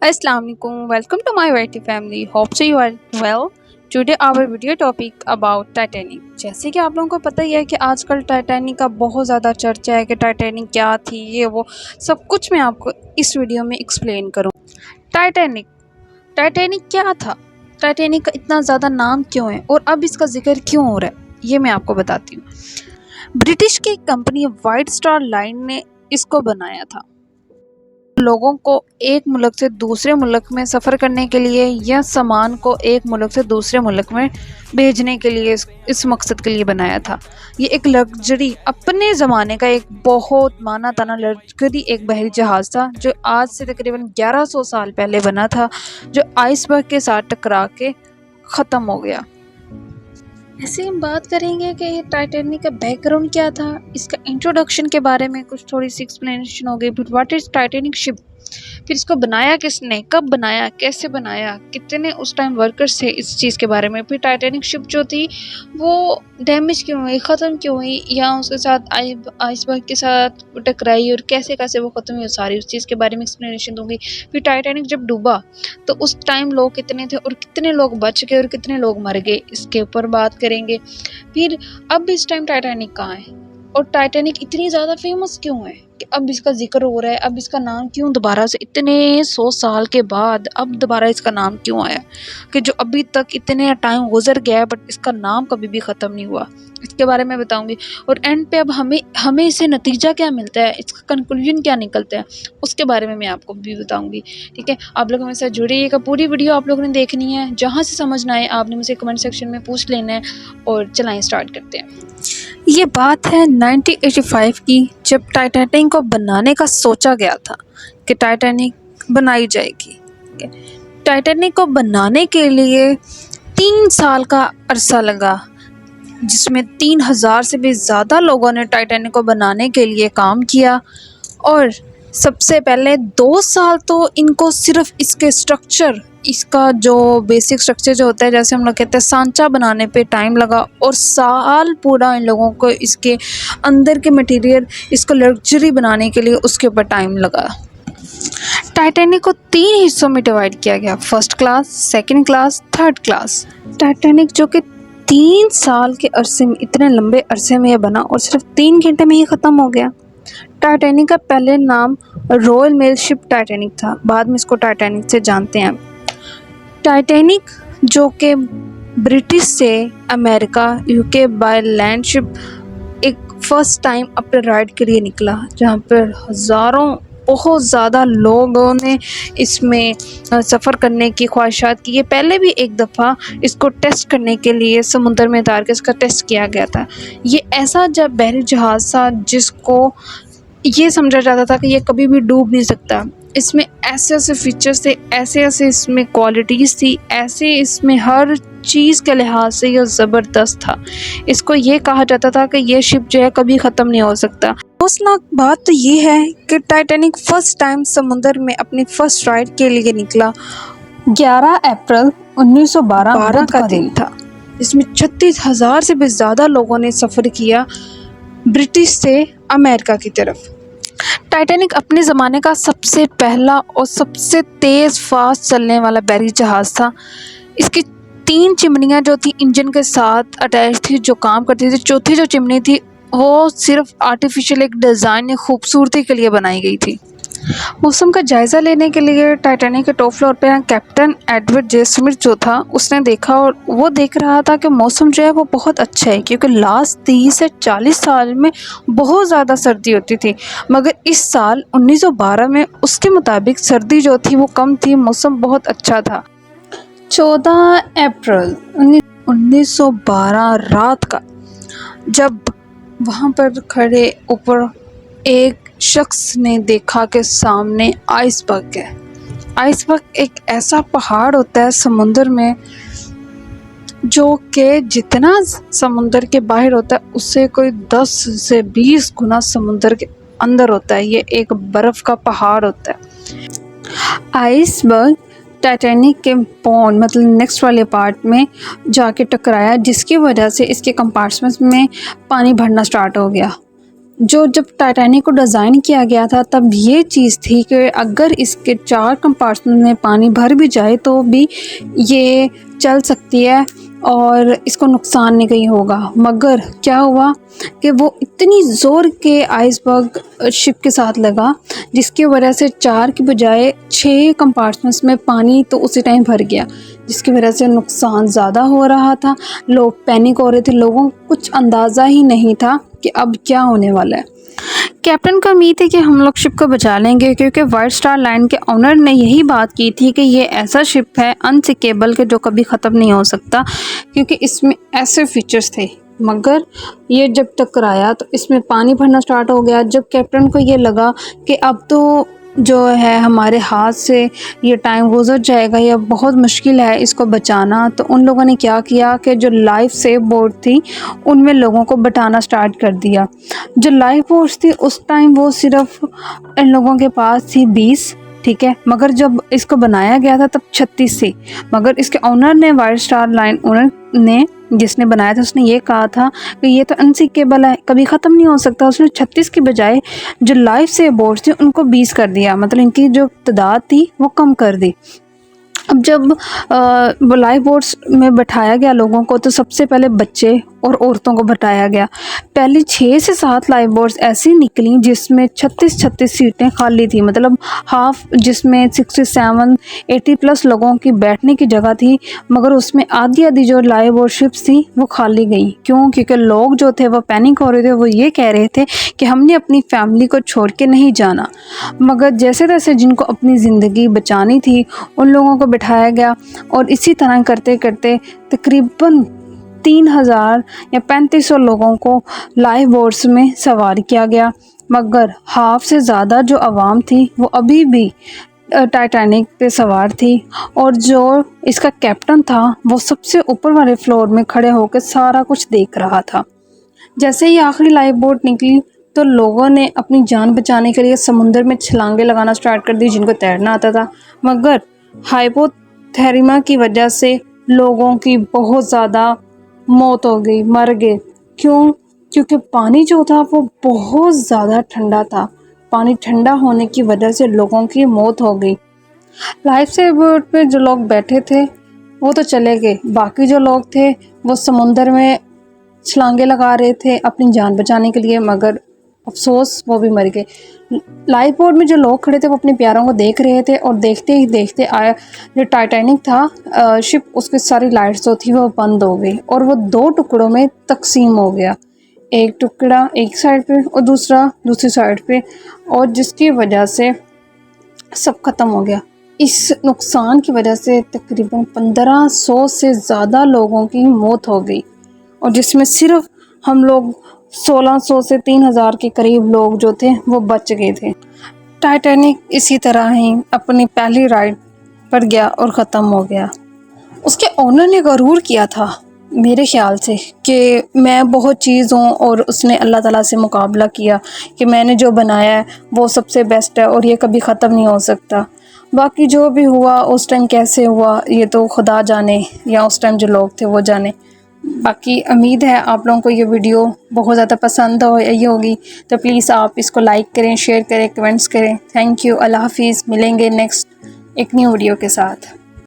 Assalamualaikum. Welcome to my YT family. Hope so you are well. Today our video topic about Titanic. जैसे कि आप लोगों को पता ही है कि आजकल टाइटैनिक का बहुत ज़्यादा चर्चा है कि टाइटैनिक क्या थी, ये वो सब कुछ मैं आपको इस वीडियो में एक्सप्लेन करूँ। टाइटैनिक टाइटैनिक क्या था, टाइटैनिक का इतना ज़्यादा नाम क्यों है और अब इसका जिक्र क्यों हो रहा है, ये मैं आपको बताती हूँ। ब्रिटिश की कंपनी वाइट स्टार लाइन ने इसको बनाया था लोगों को एक मुल्क से दूसरे मुल्क में सफ़र करने के लिए या सामान को एक मुल्क से दूसरे मुल्क में भेजने के लिए इस मकसद के लिए बनाया था। ये एक लग्जरी अपने ज़माने का एक बहुत माना ताना लग्जरी एक बहरी जहाज़ था जो आज से तकरीबन 1100 साल पहले बना था, जो आइसबर्ग के साथ टकरा के ख़त्म हो गया। ऐसे हम बात करेंगे कि ये टाइटैनिक का बैकग्राउंड क्या था, इसका इंट्रोडक्शन के बारे में कुछ थोड़ी सी एक्सप्लेनेशन हो गई। फिर व्हाट इज़ टाइटैनिक शिप, फिर इसको बनाया किसने, कब बनाया, कैसे बनाया, कितने उस टाइम वर्कर्स थे, इस चीज़ के बारे में। फिर टाइटैनिक शिप जो थी वो डैमेज क्यों हुई, ख़त्म क्यों हुई, या उसके साथ आइसबर्ग के साथ टकराई और कैसे कैसे वो ख़त्म हुई, सारी उस चीज़ के बारे में एक्सप्लेनेशन दूंगी। फिर टाइटैनिक जब डूबा तो उस टाइम लोग कितने थे और कितने लोग बच गए और कितने लोग मर गए, इसके ऊपर बात करेंगे। फिर अब इस टाइम टाइटैनिक कहाँ है और टाइटैनिक इतनी ज़्यादा फेमस क्यों है कि अब इसका जिक्र हो रहा है, अब इसका नाम क्यों दोबारा से इतने 100 साल के बाद अब दोबारा इसका नाम क्यों आया, कि जो अभी तक इतने टाइम गुजर गया है बट इसका नाम कभी भी ख़त्म नहीं हुआ, इसके बारे में बताऊंगी। और एंड पे अब हमें इससे नतीजा क्या मिलता है, इसका कंक्लूजन क्या निकलता है, उसके बारे में मैं आपको भी बताऊंगी। ठीक है, आप लोग मेरे साथ जुड़िएगा, पूरी वीडियो आप लोगों ने देखनी है, जहाँ से समझ ना आए आपने मुझसे कमेंट सेक्शन में पूछ लेना है। और चलाएं स्टार्ट करते हैं। ये बात है 1985 की, जब टाइटैनिक को बनाने का सोचा गया था कि टाइटैनिक बनाई जाएगी। टाइटैनिक को बनाने के लिए 3 साल का अरसा लगा, जिसमें 3000 से भी ज़्यादा लोगों ने टाइटैनिक को बनाने के लिए काम किया। और सबसे पहले 2 साल तो इनको सिर्फ इसके स्ट्रक्चर, इसका जो बेसिक स्ट्रक्चर जो होता है, जैसे हम लोग कहते हैं सांचा बनाने पे टाइम लगा, और साल पूरा इन लोगों को इसके अंदर के मटेरियल, इसको लग्जरी बनाने के लिए उसके ऊपर टाइम लगा। टाइटैनिक को 3 हिस्सों में डिवाइड किया गया, first class, second class, third class. Titanic जो कि 3 साल के अरसे में, इतने लंबे अरसे में ये बना और सिर्फ 3 घंटे में ही ख़त्म हो गया। टाइटैनिक का पहले नाम रॉयल मेल शिप टाइटैनिक था, बाद में इसको टाइटैनिक से जानते हैं। टाइटैनिक जो कि ब्रिटिश से America UK by land ship एक फ़र्स्ट टाइम अपने राइड के लिए निकला, जहाँ पर हज़ारों बहुत ज़्यादा लोगों ने इसमें सफ़र करने की ख्वाहिशात की। ये पहले भी एक दफ़ा इसको टेस्ट करने के लिए समुद्र में उतार के इसका टेस्ट किया गया था। ये ऐसा जब बहरी जहाज़ था जिसको ये समझा जाता था कि ये कभी भी डूब नहीं सकता। इसमें ऐसे ऐसे फीचर्स थे, ऐसे ऐसे इसमें क्वालिटीज़ थी, ऐसे इसमें हर चीज़ के लिहाज से ये ज़बरदस्त था। इसको ये कहा जाता था कि ये शिप जो है कभी ख़त्म नहीं हो सकता। अफसोसनाक बात तो ये है कि टाइटैनिक फ़र्स्ट टाइम समुद्र में अपनी फ़र्स्ट राइड के लिए निकला 11 अप्रैल 1912 का दिन था, जिसमें 36,000 से भी ज़्यादा लोगों ने सफ़र किया ब्रिटिश से अमेरिका की तरफ। टाइटैनिक अपने ज़माने का सबसे पहला और सबसे तेज़ फास्ट चलने वाला बहरी जहाज़ था। इसकी 3 चिमनियाँ जो थी इंजन के साथ अटैच थी, जो काम करती थी। चौथी जो चिमनी थी वो सिर्फ आर्टिफिशियल एक डिज़ाइन या खूबसूरती के लिए बनाई गई थी। मौसम का जायज़ा लेने के लिए टाइटैनिक के टॉप फ्लोर पर कैप्टन एडवर्ड जे स्मिथ जो था उसने देखा, और वो देख रहा था कि मौसम जो है वो बहुत अच्छा है, क्योंकि लास्ट 30 से 40 साल में बहुत ज़्यादा सर्दी होती थी, मगर इस साल 1912 में उसके मुताबिक सर्दी जो थी वो कम थी, मौसम बहुत अच्छा था। 14 अप्रैल 1912 रात का, जब वहाँ पर खड़े ऊपर एक शख्स ने देखा कि सामने आइसबर्ग है। आइसबर्ग एक ऐसा पहाड़ होता है समुद्र में जो कि जितना समुद्र के बाहर होता है उससे कोई 10 से 20 गुना समुद्र के अंदर होता है। ये एक बर्फ़ का पहाड़ होता है। आइसबर्ग टाइटैनिक के पॉन्ड मतलब नेक्स्ट वाले पार्ट में जाके टकराया, जिसकी वजह से इसके कंपार्टमेंट्स में पानी भरना स्टार्ट हो गया। जो जब टाइटैनिक को डिज़ाइन किया गया था तब ये चीज़ थी कि अगर इसके 4 कंपार्टमेंट में पानी भर भी जाए तो भी ये चल सकती है और इसको नुकसान नहीं होगा। मगर क्या हुआ कि वो इतनी ज़ोर के आइसबर्ग शिप के साथ लगा जिसकी वजह से 4 की बजाय 6 कंपार्टमेंट्स में पानी तो उसी टाइम भर गया, जिसकी वजह से नुकसान ज़्यादा हो रहा था। लोग पैनिक हो रहे थे, लोगों को कुछ अंदाज़ा ही नहीं था कि अब क्या होने वाला है। कैप्टन को उम्मीद है कि हम लोग शिप को बचा लेंगे, क्योंकि वाइट स्टार लाइन के ओनर ने यही बात की थी कि ये ऐसा शिप है अनसिंकेबल के जो कभी ख़त्म नहीं हो सकता, क्योंकि इसमें ऐसे फीचर्स थे। मगर ये जब टकराया तो इसमें पानी भरना स्टार्ट हो गया। जब कैप्टन को ये लगा कि अब तो जो है हमारे हाथ से ये टाइम गुजर जाएगा, या बहुत मुश्किल है इसको बचाना, तो उन लोगों ने क्या किया कि जो लाइफ सेव बोट थी उनमें लोगों को बैठाना स्टार्ट कर दिया। जो लाइफ बोट्स थी उस टाइम वो सिर्फ इन लोगों के पास थी 20, ठीक है, मगर जब इसको बनाया गया था तब 36 थी। मगर इसके ओनर ने, वाइट स्टार लाइन ओनर ने, जिसने बनाया था, उसने ये कहा था कि ये तो अनसिंकेबल है, कभी ख़त्म नहीं हो सकता। उसने 36 की बजाय जो लाइफ सेव बोट्स थी उनको 20 कर दिया, मतलब इनकी जो तादाद थी वो कम कर दी। अब जब वो लाइफ बोट्स में बैठाया गया लोगों को, तो सबसे पहले बच्चे और औरतों को बैठाया गया। पहली 6 से 7 लाइफ बोट्स ऐसी निकली जिसमें 36 सीटें खाली थी, मतलब हाफ, जिसमें 67 80 प्लस लोगों की बैठने की जगह थी। मगर उसमें आधी जो लाइफ बोट शिप्स थी वो खाली गई। क्यों? क्योंकि लोग जो थे वो पैनिक हो रहे थे, वो ये कह रहे थे कि हमने अपनी फैमिली को छोड़ के नहीं जाना। मगर जैसे तैसे जिनको अपनी ज़िंदगी बचानी थी उन लोगों को बिठाया गया, और इसी तरह करते करते तकरीबन 3000 या 3500 लोगों को लाइफ बोट्स में सवार किया गया। मगर हाफ से ज़्यादा जो आवाम थी वो अभी भी टाइटैनिक पे सवार थी, और जो इसका कैप्टन था वो सबसे ऊपर वाले फ्लोर में खड़े होकर सारा कुछ देख रहा था। जैसे ही आखिरी लाइफ बोट निकली तो लोगों ने अपनी जान बचाने के लिए समुंदर में छलांगे लगाना स्टार्ट कर दी, जिनको तैरना आता था। मगर हाइपोथर्मिया की वजह से लोगों की बहुत ज़्यादा मौत हो गई, मर गए। क्यों? क्योंकि पानी जो था वो बहुत ज़्यादा ठंडा था। पानी ठंडा होने की वजह से लोगों की मौत हो गई। लाइफ सेव बोट पे जो लोग बैठे थे वो तो चले गए, बाकी जो लोग थे वो समुंदर में छलांगे लगा रहे थे अपनी जान बचाने के लिए, मगर अफसोस वो भी मर गए। लाइफ बोट में जो लोग खड़े थे वो अपने प्यारों को देख रहे थे, और देखते ही देखते आया जो टाइटैनिक था शिप, उसकी सारी लाइट्स जो थी वो बंद हो गई और वो 2 टुकड़ों में तकसीम हो गया। एक टुकड़ा एक साइड पे और दूसरा दूसरी साइड पे, और जिसकी वजह से सब ख़त्म हो गया। इस नुकसान की वजह से तकरीबन 1500 से ज़्यादा लोगों की मौत हो गई, और जिसमें सिर्फ हम लोग 1600 से 3000 के करीब लोग जो थे वो बच गए थे। टाइटैनिक इसी तरह ही अपनी पहली राइड पर गया और ख़त्म हो गया। उसके ओनर ने गरूर किया था मेरे ख्याल से कि मैं बहुत चीज़ हूँ, और उसने अल्लाह ताला से मुकाबला किया कि मैंने जो बनाया है वो सबसे बेस्ट है और ये कभी ख़त्म नहीं हो सकता। बाकी जो भी हुआ उस टाइम कैसे हुआ ये तो खुदा जाने, या उस टाइम जो लोग थे वो जाने। बाकी उम्मीद है आप लोगों को ये वीडियो बहुत ज़्यादा पसंद होगी, तो प्लीज़ आप इसको लाइक करें, शेयर करें, कमेंट्स करें। थैंक यू, अल्लाह हाफिज़। मिलेंगे नेक्स्ट एक न्यू वीडियो के साथ।